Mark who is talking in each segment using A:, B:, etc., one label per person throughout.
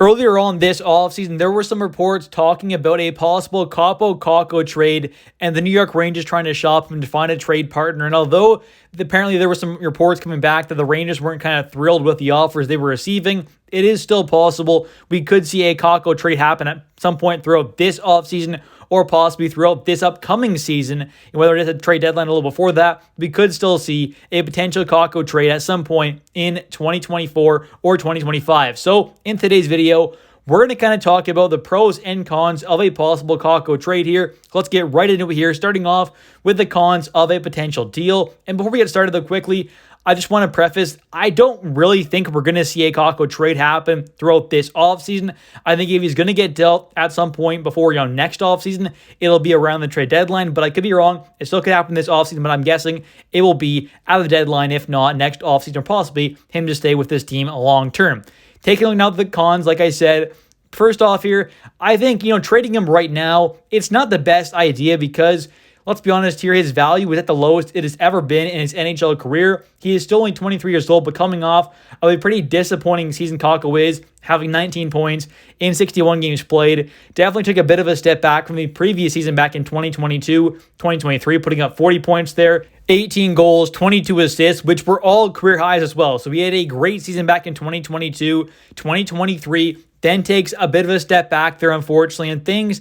A: Earlier on this offseason, there were some reports talking about a possible Kaapo Kakko trade and the New York Rangers trying to shop him to find a trade partner. And although apparently there were some reports coming back that the Rangers weren't kind of thrilled with the offers they were receiving, it is still possible we could see a Kakko trade happen at some point throughout this offseason or possibly throughout this upcoming season. Whether it is a trade deadline a little before that, we could still see a potential Kakko trade at some point in 2024 or 2025. So in today's video, we're going to kind of talk about the pros and cons of a possible Kakko trade here. Let's get right into it here, starting off with the cons of a potential deal. And before we get started though, quickly, I just want to preface, I don't really think we're going to see a Kakko trade happen throughout this offseason. I think if he's going to get dealt at some point before, next offseason, it'll be around the trade deadline, but I could be wrong. It still could happen this offseason, but I'm guessing it will be at the deadline, if not next offseason, or possibly him to stay with this team long term. Taking a look now at the cons, like I said, first off here, I think, trading him right now, it's not the best idea because let's be honest here, his value is at the lowest it has ever been in his NHL career. He is still only 23 years old, but coming off of a pretty disappointing season Kakko is, having 19 points in 61 games played. Definitely took a bit of a step back from the previous season back in 2022, 2023, putting up 40 points there, 18 goals, 22 assists, which were all career highs as well. So he had a great season back in 2022, 2023, then takes a bit of a step back there, unfortunately, and things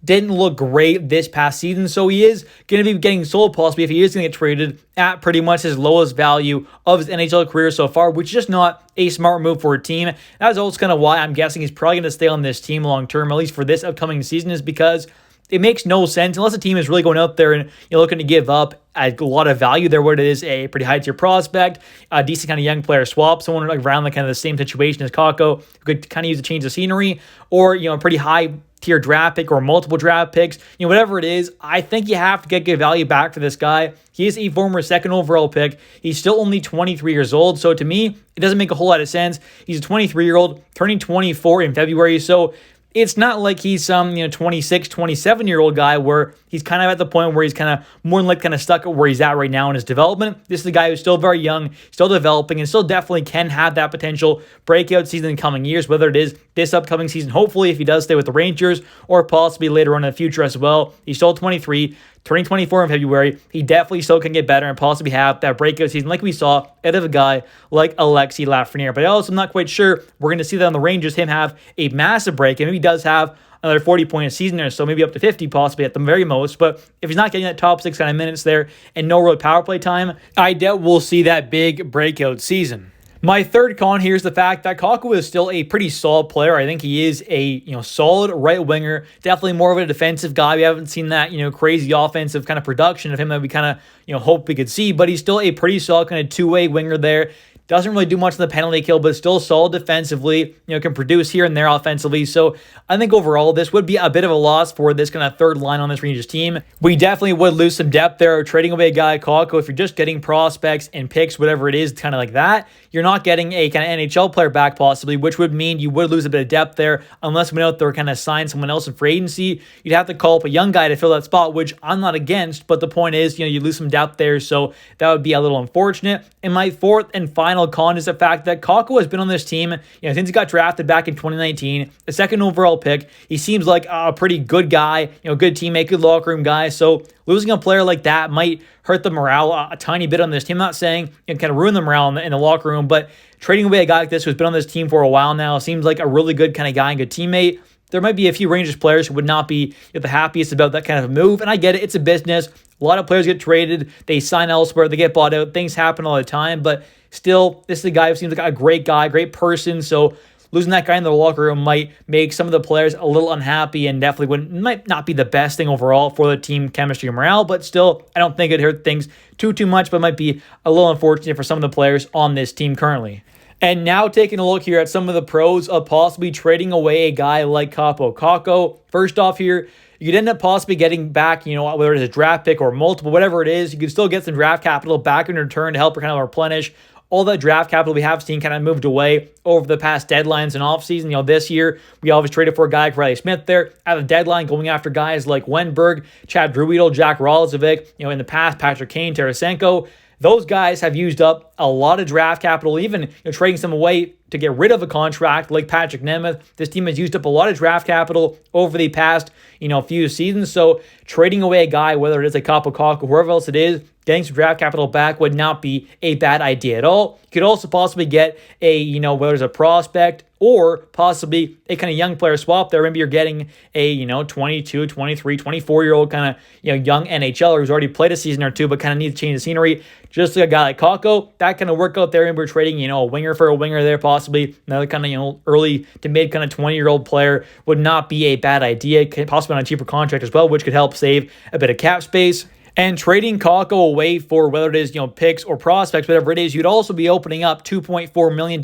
A: didn't look great this past season, so he is going to be getting sold possibly if he is going to get traded at pretty much his lowest value of his NHL career so far, which is just not a smart move for a team. That's also kind of why I'm guessing he's probably going to stay on this team long term, at least for this upcoming season, is because it makes no sense unless a team is really going out there and looking to give up a lot of value there, where it is a pretty high tier prospect, a decent kind of young player swap, someone around the kind of the same situation as Kakko who could kind of use a change of scenery, or a pretty high tier draft pick or multiple draft picks, whatever it is. I think you have to get good value back for this guy. He is a former second overall pick. He's still only 23 years old. So to me, it doesn't make a whole lot of sense. He's a 23-year-old turning 24 in February. So it's not like he's some, 26, 27-year-old guy where he's kind of at the point where he's kind of more than like kind of stuck at where he's at right now in his development. This is a guy who's still very young, still developing, and still definitely can have that potential breakout season in coming years, whether it is this upcoming season, hopefully if he does stay with the Rangers, or possibly later on in the future as well. He's still 23, turning 24 in February. He definitely still can get better and possibly have that breakout season like we saw out of a guy like Alexis Lafreniere. But I also am not quite sure we're going to see that on the Rangers, him have a massive break, and maybe he does have another 40-point season or so, maybe up to 50 possibly at the very most. But if he's not getting that top 6 kind of minutes there and no real power play time, I doubt we'll see that big breakout season. My third con here is the fact that Kakko is still a pretty solid player. I think he is a solid right winger, definitely more of a defensive guy. We haven't seen that crazy offensive kind of production of him that we kind of hope we could see, but he's still a pretty solid kind of two-way winger there. Doesn't really do much in the penalty kill, but still solid defensively, can produce here and there offensively. So I think overall, this would be a bit of a loss for this kind of third line on this Rangers team. We definitely would lose some depth there, trading away a guy like Kakko. If you're just getting prospects and picks, whatever it is, kind of like that, you're not getting a kind of NHL player back possibly, which would mean you would lose a bit of depth there unless we know out there kind of sign someone else in free agency. You'd have to call up a young guy to fill that spot, which I'm not against, but the point is, you lose some depth there, so that would be a little unfortunate. And my fourth and final con is the fact that Kakko has been on this team, since he got drafted back in 2019, a second overall pick. He seems like a pretty good guy, good teammate, good locker room guy. So losing a player like that might hurt the morale a tiny bit on this team. I'm not saying it kind of ruin the morale in the locker room, but trading away a guy like this who's been on this team for a while now seems like a really good kind of guy and good teammate. There might be a few Rangers players who would not be the happiest about that kind of a move, and I get it. It's a business. A lot of players get traded. They sign elsewhere. They get bought out. Things happen all the time, but still, this is a guy who seems like a great guy, great person, so losing that guy in the locker room might make some of the players a little unhappy and definitely might not be the best thing overall for the team chemistry and morale, but still, I don't think it hurt things too much, but might be a little unfortunate for some of the players on this team currently. And now taking a look here at some of the pros of possibly trading away a guy like Kaapo Kakko. First off here, you could end up possibly getting back, whether it's a draft pick or multiple, whatever it is, you could still get some draft capital back in return to help kind of replenish all that draft capital we have seen kind of moved away over the past deadlines and offseason. This year, we always traded for a guy like Riley Smith there at the deadline, going after guys like Wenberg, Chad Druidel, Jack Rolozovic, in the past, Patrick Kane, Tarasenko. Those guys have used up a lot of draft capital, even trading some away to get rid of a contract like Patrick Nemeth. This team has used up a lot of draft capital over the past, few seasons. So trading away a guy, whether it is a Kaapo Kakko, whoever else it is, getting some draft capital back would not be a bad idea at all. You could also possibly get whether it's a prospect or possibly a kind of young player swap there. Maybe you're getting a, 22, 23, 24-year-old kind of, young NHLer who's already played a season or two but kind of needs to change the scenery. Just like a guy like Kakko, that kind of work out there. And we're trading, a winger for a winger there, possibly another kind of, early to mid kind of 20-year-old player would not be a bad idea. Possibly on a cheaper contract as well, which could help save a bit of cap space. And trading Kakko away for whether it is, picks or prospects, whatever it is, you'd also be opening up $2.4 million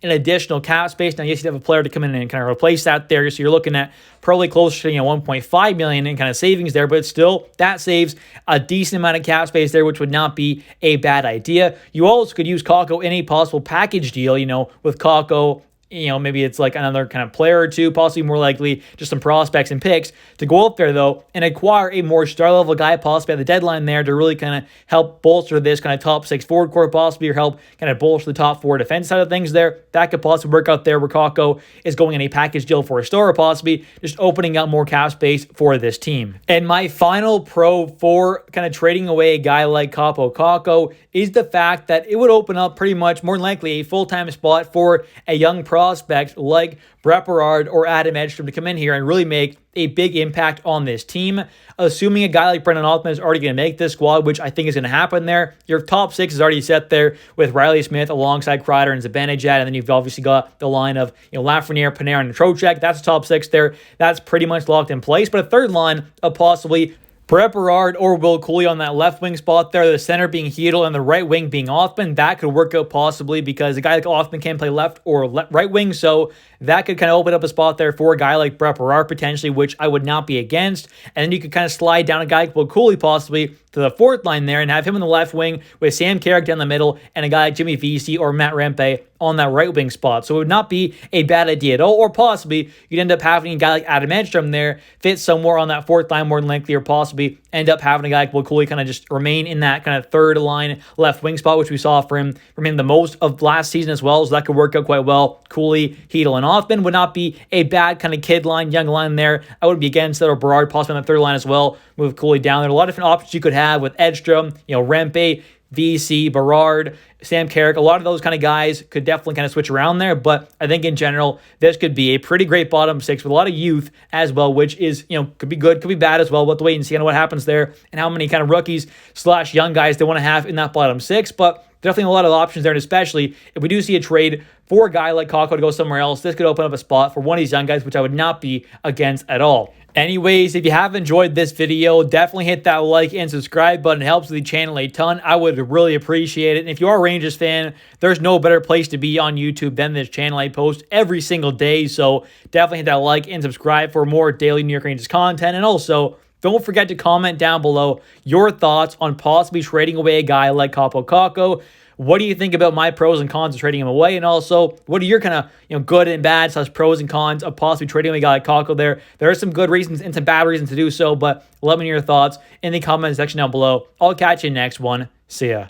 A: in additional cap space. Now, yes, you'd have a player to come in and kind of replace that there. So you're looking at probably closer to, $1.5 million in kind of savings there. But still, that saves a decent amount of cap space there, which would not be a bad idea. You also could use Kakko in a possible package deal, with Kakko. Maybe it's like another kind of player or two, possibly more likely just some prospects and picks to go up there, though, and acquire a more star-level guy possibly at the deadline there to really kind of help bolster this kind of top 6 forward core possibly, or help kind of bolster the top 4 defense side of things there. That could possibly work out there where Kakko is going in a package deal for a star, or possibly just opening up more cap space for this team. And my final pro for kind of trading away a guy like Kaapo Kakko is the fact that it would open up pretty much more than likely a full-time spot for a young prospect like Brett Berard or Adam Edstrom to come in here and really make a big impact on this team. Assuming a guy like Brendan Othmann is already going to make this squad, which I think is going to happen there. Your top 6 is already set there with Riley Smith alongside Kreider and Zibanejad, and then you've obviously got the line of Lafreniere, Panarin, and Trocheck. That's the top 6 there. That's pretty much locked in place. But a third line of possibly Brett Berard or Will Cooley on that left wing spot there, the center being Hedel and the right wing being Othmann. That could work out possibly because a guy like Othmann can play left or right wing, so that could kind of open up a spot there for a guy like Brett Berard potentially, which I would not be against. And then you could kind of slide down a guy like Will Cooley possibly to the fourth line there and have him in the left wing with Sam Carrick down the middle and a guy like Jimmy Vesey or Matt Rempe on that right wing spot. So it would not be a bad idea at all, or possibly you'd end up having a guy like Adam Edstrom there fit somewhere on that fourth line more than likely, or possibly end up having a guy like Will Cooley kind of just remain in that kind of third line left wing spot, which we saw from him the most of last season as well. So that could work out quite well. Cooley, Hedel, and Othmann would not be a bad kind of kid line, young line there. I wouldn't be against that, or Berard possibly on the third line as well. Move Cooley down there. A lot of different options you could have with Edstrom, Rempe, VC, Berard, Sam Carrick. A lot of those kind of guys could definitely kind of switch around there, but I think in general, this could be a pretty great bottom 6 with a lot of youth as well, which is, could be good, could be bad as well. We'll have to wait and see on what happens there and how many kind of rookies / young guys they want to have in that bottom 6, but definitely a lot of options there, and especially if we do see a trade for a guy like Kakko to go somewhere else, this could open up a spot for one of these young guys, which I would not be against at all. Anyways, if you have enjoyed this video, definitely hit that like and subscribe button. It helps the channel a ton. I would really appreciate it. And if you are a Rangers fan, there's no better place to be on YouTube than this channel. I post every single day, so definitely hit that like and subscribe for more daily New York Rangers content. And also, don't forget to comment down below your thoughts on possibly trading away a guy like Kaapo Kakko. What do you think about my pros and cons of trading him away? And also, what are your kind of good and bad / pros and cons of possibly trading away a guy like Kakko there? There are some good reasons and some bad reasons to do so, but let me know your thoughts in the comment section down below. I'll catch you in the next one. See ya.